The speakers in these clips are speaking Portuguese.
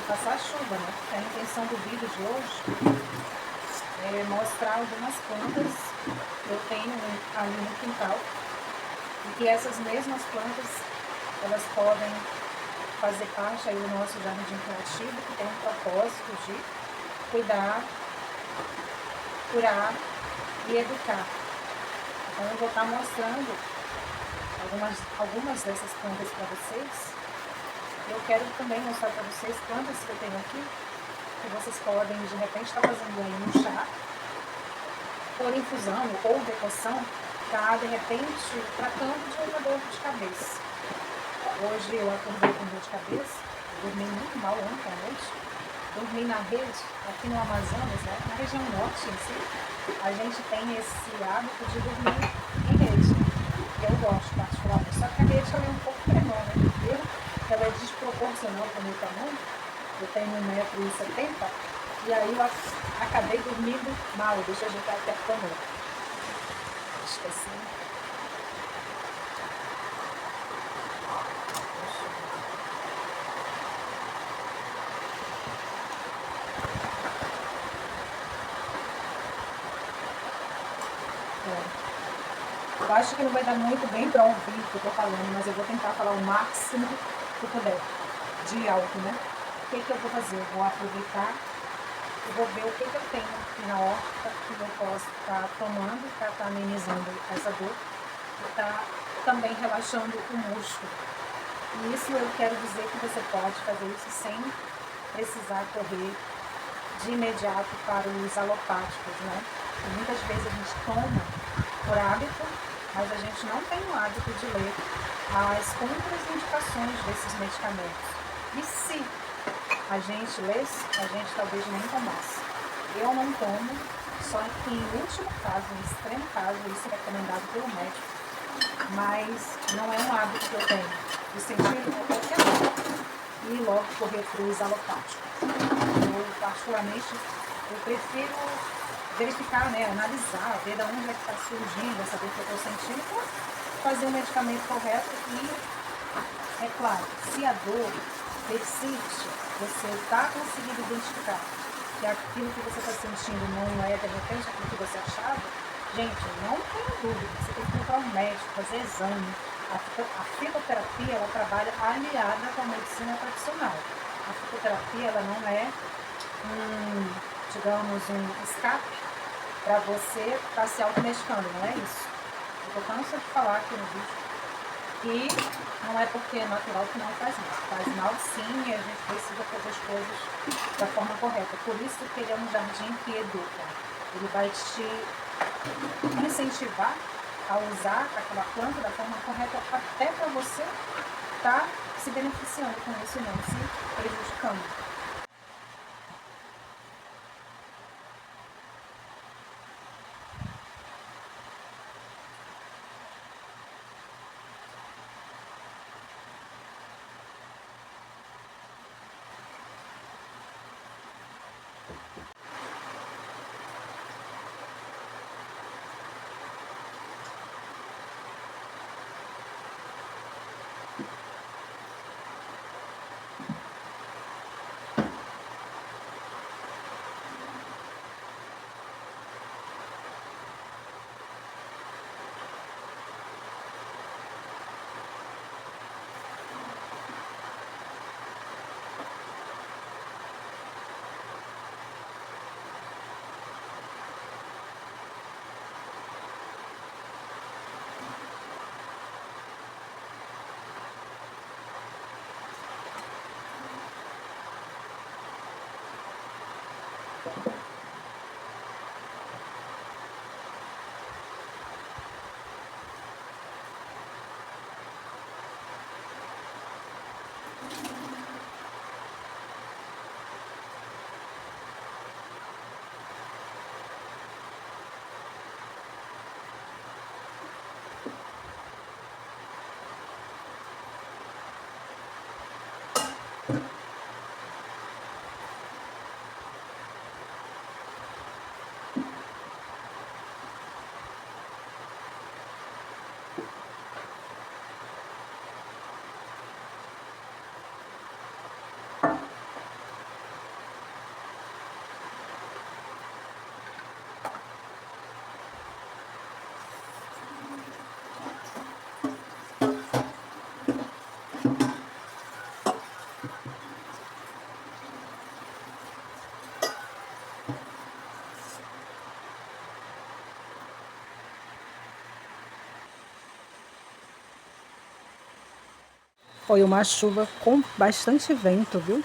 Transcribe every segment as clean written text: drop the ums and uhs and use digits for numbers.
passar chuva, né? A intenção do vídeo de hoje é mostrar algumas plantas que eu tenho ali no quintal e que essas mesmas plantas elas podem fazer parte aí do nosso jardim criativo, que tem um propósito de cuidar, curar e educar. Então eu vou estar mostrando algumas dessas plantas para vocês. Eu quero também mostrar para vocês plantas que eu tenho aqui, que vocês podem de repente estar fazendo aí um chá, por infusão ou decoção, tá de repente tratando de uma dor de cabeça. Hoje eu acordei com dor de cabeça, dormi muito mal ontem à noite, dormi na rede, aqui no Amazonas, né, na região norte em si, a gente tem esse hábito de dormir em rede. Eu gosto particularmente, só que a rede ela é um pouco menor, né? Ela é desproporcional para o meu tamanho, eu tenho 1,70 m, e aí eu acabei dormindo mal, deixa eu ajeitar aqui a câmera. Esqueci. Eu acho que não vai dar muito bem para ouvir o que eu tô falando, mas eu vou tentar falar o máximo que eu puder de alto, né? O que eu vou fazer? Eu vou aproveitar e vou ver o que eu tenho aqui na horta que eu posso estar tomando para estar amenizando essa dor e estar também relaxando o músculo. E isso eu quero dizer que você pode fazer isso sem precisar correr de imediato para os alopáticos, né? E muitas vezes a gente toma por hábito, mas a gente não tem o hábito de ler as contraindicações desses medicamentos. E se a gente lesse, a gente talvez nem tomasse. Eu não tomo, só que em último caso, em extremo caso, isso é recomendado pelo médico, mas não é um hábito que eu tenho, de sentir qualquer dor e logo correr para os alopáticos. Eu, particularmente, eu prefiro verificar, né, analisar, ver de onde é que está surgindo essa dor que eu estou sentindo, para fazer o medicamento correto e, é claro, se a dor persiste, você está conseguindo identificar que aquilo que você está sentindo não é, de repente, aquilo que você achava, gente, não tenha dúvida, você tem que procurar um médico, fazer exame. A fitoterapia, ela trabalha aliada com a medicina tradicional. A fitoterapia, ela não é digamos, um escape para você estar se automedicando, não é isso. Eu estou cansada de falar aqui no vídeo que não é porque é natural que não faz mal. Faz mal sim, e a gente precisa fazer as coisas da forma correta. Por isso que ele é um jardim que educa. Ele vai te incentivar a usar aquela planta da forma correta até para você estar se beneficiando com isso e não se prejudicando. Foi uma chuva com bastante vento, viu?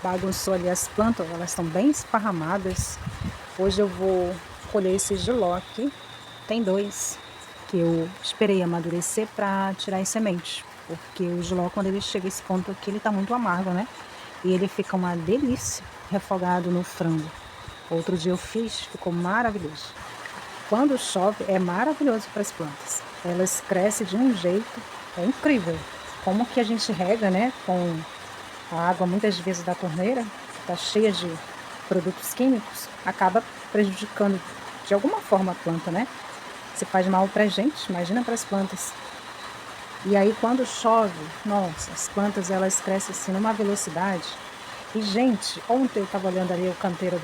Bagunçou ali as plantas, elas estão bem esparramadas. Hoje eu vou colher esse jiló aqui. Tem 2 que eu esperei amadurecer para tirar as sementes. Porque o jiló, quando ele chega a esse ponto aqui, ele tá muito amargo, né? E ele fica uma delícia refogado no frango. Outro dia eu fiz, ficou maravilhoso. Quando chove, é maravilhoso para as plantas. Elas crescem de um jeito, é incrível. Como que a gente rega, né, com a água muitas vezes da torneira, está cheia de produtos químicos, acaba prejudicando de alguma forma a planta, né? Se faz mal para a gente, imagina para as plantas. E aí quando chove, nossa, as plantas elas crescem assim numa velocidade. E gente, ontem eu estava olhando ali o canteiro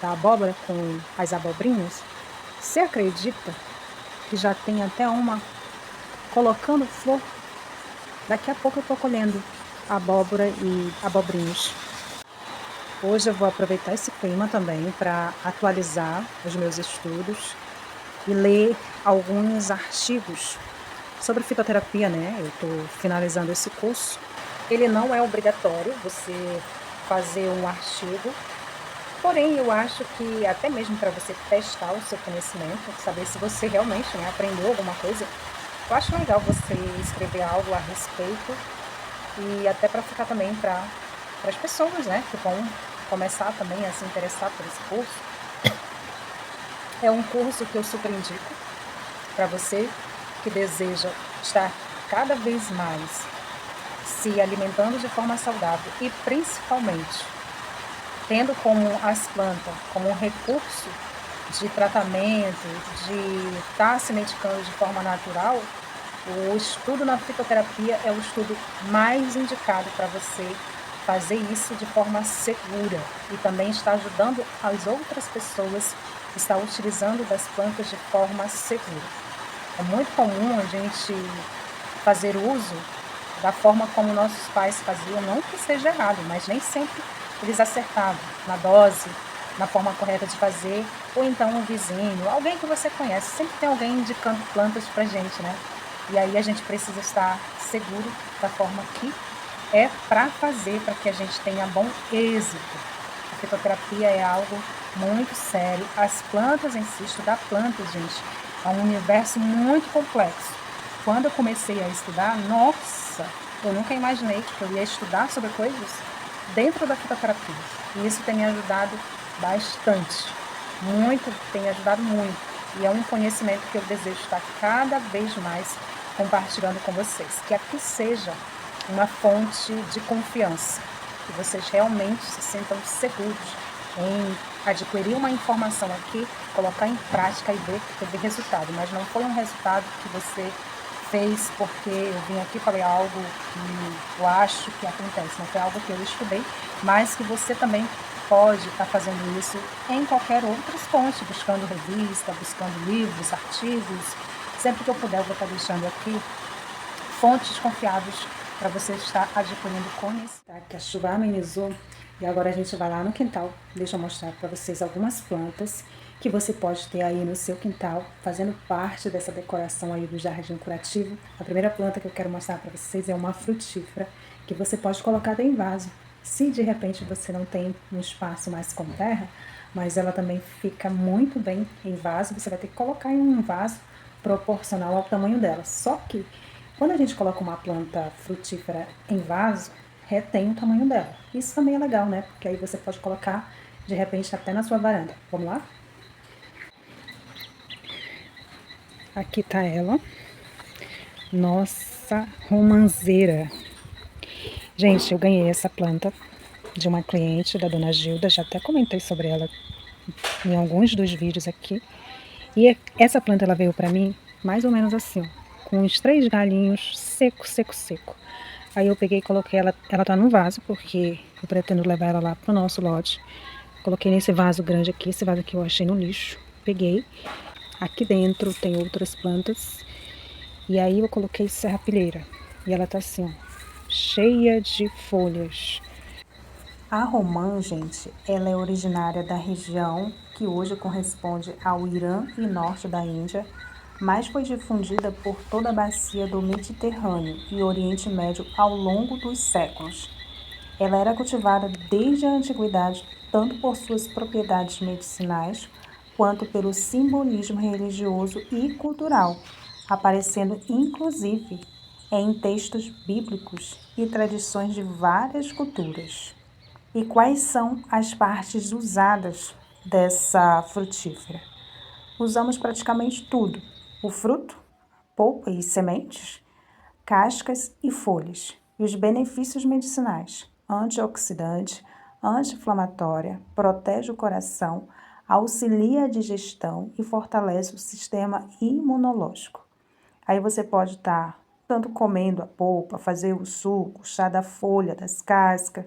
da abóbora com as abobrinhas. Você acredita que já tem até uma colocando flor? Daqui a pouco eu estou colhendo abóbora e abobrinhos. Hoje eu vou aproveitar esse clima também para atualizar os meus estudos e ler alguns artigos sobre fitoterapia, né? Eu estou finalizando esse curso. Ele não é obrigatório você fazer um artigo, porém eu acho que até mesmo para você testar o seu conhecimento, saber se você realmente, né, aprendeu alguma coisa, eu acho legal você escrever algo a respeito e até para ficar também para as pessoas, né, que vão começar também a se interessar por esse curso. É um curso que eu super indico para você que deseja estar cada vez mais se alimentando de forma saudável e principalmente tendo como as plantas como um recurso de tratamento, de estar se medicando de forma natural. O estudo na fitoterapia é o estudo mais indicado para você fazer isso de forma segura e também está ajudando as outras pessoas a estar utilizando das plantas de forma segura. É muito comum a gente fazer uso da forma como nossos pais faziam, não que seja errado, mas nem sempre eles acertavam na dose, na forma correta de fazer, ou então um vizinho, alguém que você conhece, sempre tem alguém indicando plantas pra gente, né? E aí a gente precisa estar seguro da forma que é para fazer, para que a gente tenha bom êxito. A fitoterapia é algo muito sério. As plantas em si, estudar plantas, gente, é um universo muito complexo. Quando eu comecei a estudar, nossa, eu nunca imaginei que eu ia estudar sobre coisas dentro da fitoterapia. E isso tem me ajudado bastante. Muito, tem ajudado muito. E é um conhecimento que eu desejo estar cada vez mais compartilhando com vocês. Que aqui seja uma fonte de confiança. Que vocês realmente se sintam seguros em adquirir uma informação aqui, colocar em prática e ver que teve resultado. Mas não foi um resultado que você fez porque eu vim aqui e falei algo que eu acho que acontece. Não foi algo que eu estudei, mas que você também pode estar fazendo isso em qualquer outra fonte, buscando revista, buscando livros, artigos. Sempre que eu puder, eu vou estar deixando aqui fontes confiáveis para você estar adquirindo conhecimento. Tá? Que a chuva amenizou e agora a gente vai lá no quintal. Deixa eu mostrar para vocês algumas plantas que você pode ter aí no seu quintal, fazendo parte dessa decoração aí do Jardim Curativo. A primeira planta que eu quero mostrar para vocês é uma frutífera, que você pode colocar até em vaso. Se de repente você não tem um espaço mais com terra, mas ela também fica muito bem em vaso, você vai ter que colocar em um vaso proporcional ao tamanho dela. Só que quando a gente coloca uma planta frutífera em vaso, retém o tamanho dela. Isso também é legal, né? Porque aí você pode colocar de repente até na sua varanda. Vamos lá? Aqui tá ela. Nossa romanceira. Gente, eu ganhei essa planta de uma cliente da dona Gilda. Já até comentei sobre ela em alguns dos vídeos aqui. E essa planta ela veio pra mim mais ou menos assim, ó, com uns 3 galinhos seco, seco, seco. Aí eu peguei e coloquei ela tá num vaso, porque eu pretendo levar ela lá pro nosso lote. Coloquei nesse vaso grande aqui, esse vaso aqui eu achei no lixo. Peguei. Aqui dentro tem outras plantas. E aí eu coloquei serrapilheira. E ela tá assim, ó, cheia de folhas. A romã, gente, ela é originária da região que hoje corresponde ao Irã e norte da Índia. mas foi difundida por toda a bacia do Mediterrâneo e Oriente Médio ao longo dos séculos. Ela era cultivada desde a antiguidade, tanto por suas propriedades medicinais, quanto pelo simbolismo religioso e cultural, aparecendo inclusive em textos bíblicos e tradições de várias culturas. E quais são as partes usadas dessa frutífera? Usamos praticamente tudo: o fruto, polpa e sementes, cascas e folhas. E os benefícios medicinais: antioxidante, anti-inflamatória, protege o coração, auxilia a digestão e fortalece o sistema imunológico. Aí você pode estar tanto comendo a polpa, fazer o suco, chá da folha, das cascas.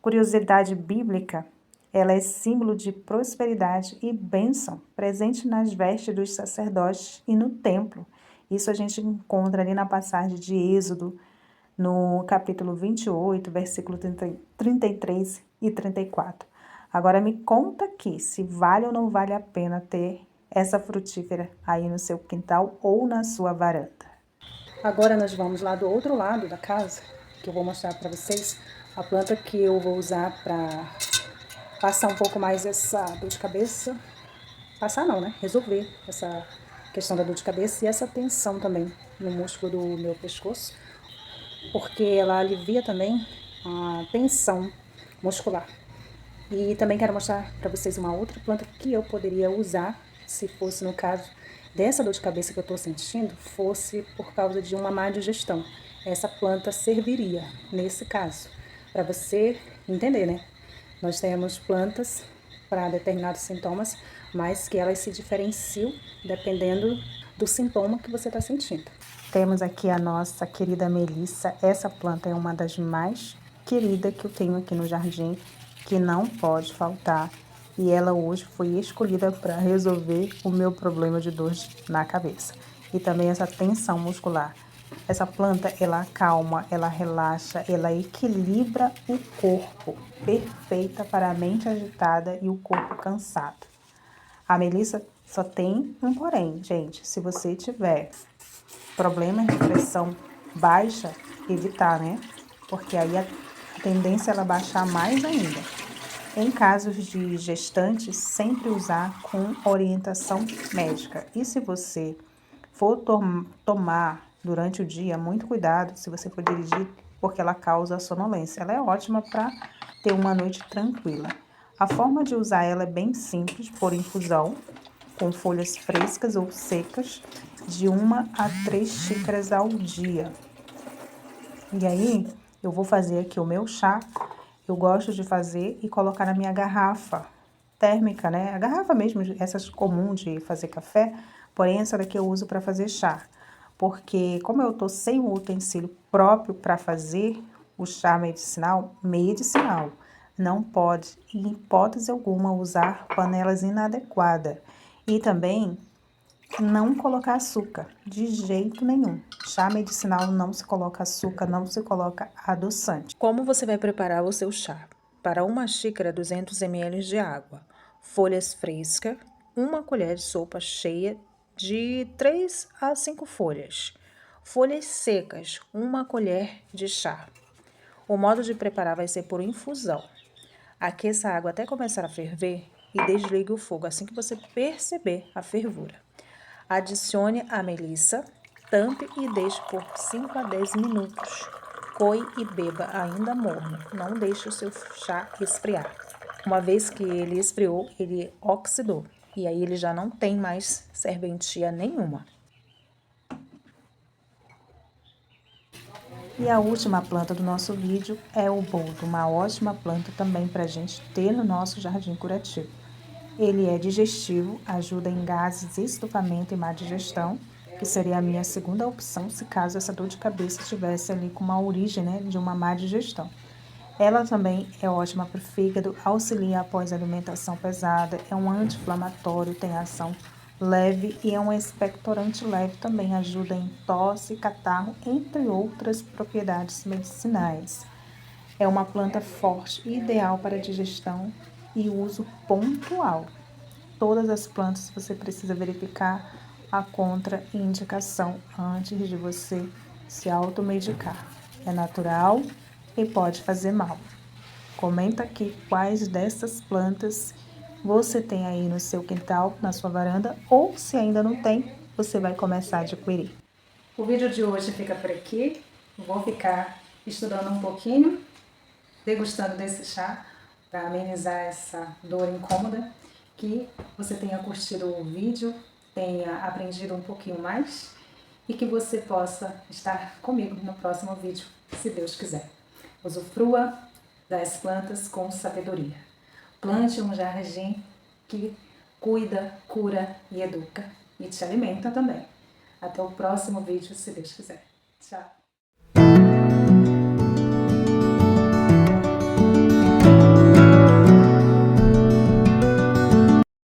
Curiosidade bíblica, ela é símbolo de prosperidade e bênção, presente nas vestes dos sacerdotes e no templo. Isso a gente encontra ali na passagem de Êxodo, no capítulo 28, versículo 33 e 34. Agora me conta aqui se vale ou não vale a pena ter essa frutífera aí no seu quintal ou na sua varanda. Agora nós vamos lá do outro lado da casa, que eu vou mostrar para vocês a planta que eu vou usar para passar um pouco mais essa dor de cabeça. Passar não, né? Resolver essa questão da dor de cabeça e essa tensão também no músculo do meu pescoço, porque ela alivia também a tensão muscular. E também quero mostrar para vocês uma outra planta que eu poderia usar, se fosse no caso dessa dor de cabeça que eu estou sentindo, fosse por causa de uma má digestão. Essa planta serviria nesse caso, para você entender, né? Nós temos plantas para determinados sintomas, mas que elas se diferenciam dependendo do sintoma que você está sentindo. Temos aqui a nossa querida Melissa. Essa planta é uma das mais queridas que eu tenho aqui no jardim, que não pode faltar. E ela hoje foi escolhida para resolver o meu problema de dor na cabeça. E também essa tensão muscular. Essa planta, ela acalma, ela relaxa, ela equilibra o corpo. Perfeita para a mente agitada e o corpo cansado. A Melissa só tem um porém, gente. Se você tiver problema de pressão baixa, evitar, né? Porque aí a tendência é ela baixar mais ainda. Em casos de gestantes, sempre usar com orientação médica. E se você for tomar durante o dia, muito cuidado se você for dirigir, porque ela causa sonolência. Ela é ótima para ter uma noite tranquila. A forma de usar ela é bem simples, por infusão, com folhas frescas ou secas, de 1 a 3 xícaras ao dia. E aí, eu vou fazer aqui o meu chá. Eu gosto de fazer e colocar na minha garrafa térmica, né? A garrafa mesmo, essas comum de fazer café, porém essa daqui eu uso para fazer chá. Porque como eu tô sem o utensílio próprio para fazer o chá medicinal, não pode, em hipótese alguma, usar panelas inadequadas. E também não colocar açúcar, de jeito nenhum. Chá medicinal não se coloca açúcar, não se coloca adoçante. Como você vai preparar o seu chá? Para 1 xícara, 200 ml de água, folhas frescas, 1 colher de sopa cheia de 3 a 5 folhas. Folhas secas, 1 colher de chá. O modo de preparar vai ser por infusão. Aqueça a água até começar a ferver e desligue o fogo assim que você perceber a fervura. Adicione a melissa, tampe e deixe por 5 a 10 minutos. Coe e beba ainda morno. Não deixe o seu chá esfriar. Uma vez que ele esfriou, ele oxidou. E aí ele já não tem mais serventia nenhuma. E a última planta do nosso vídeo é o boldo, uma ótima planta também para a gente ter no nosso jardim curativo. Ele é digestivo, ajuda em gases, estufamento e má digestão, que seria a minha segunda opção se caso essa dor de cabeça estivesse ali com uma origem, né, de uma má digestão. Ela também é ótima para o fígado, auxilia após alimentação pesada, é um anti-inflamatório, tem ação leve e é um expectorante leve, também ajuda em tosse, catarro, entre outras propriedades medicinais. É uma planta forte, ideal para digestão e uso pontual. Todas as plantas você precisa verificar a contraindicação antes de você se automedicar. É natural e pode fazer mal. Comenta aqui quais dessas plantas você tem aí no seu quintal, na sua varanda, ou se ainda não tem, você vai começar a adquirir. O vídeo de hoje fica por aqui. Vou ficar estudando um pouquinho, degustando desse chá para amenizar essa dor incômoda. Que você tenha curtido o vídeo, tenha aprendido um pouquinho mais e que você possa estar comigo no próximo vídeo, se Deus quiser. Usufrua das plantas com sabedoria. Plante um jardim que cuida, cura e educa e te alimenta também. Até o próximo vídeo, se Deus quiser. Tchau!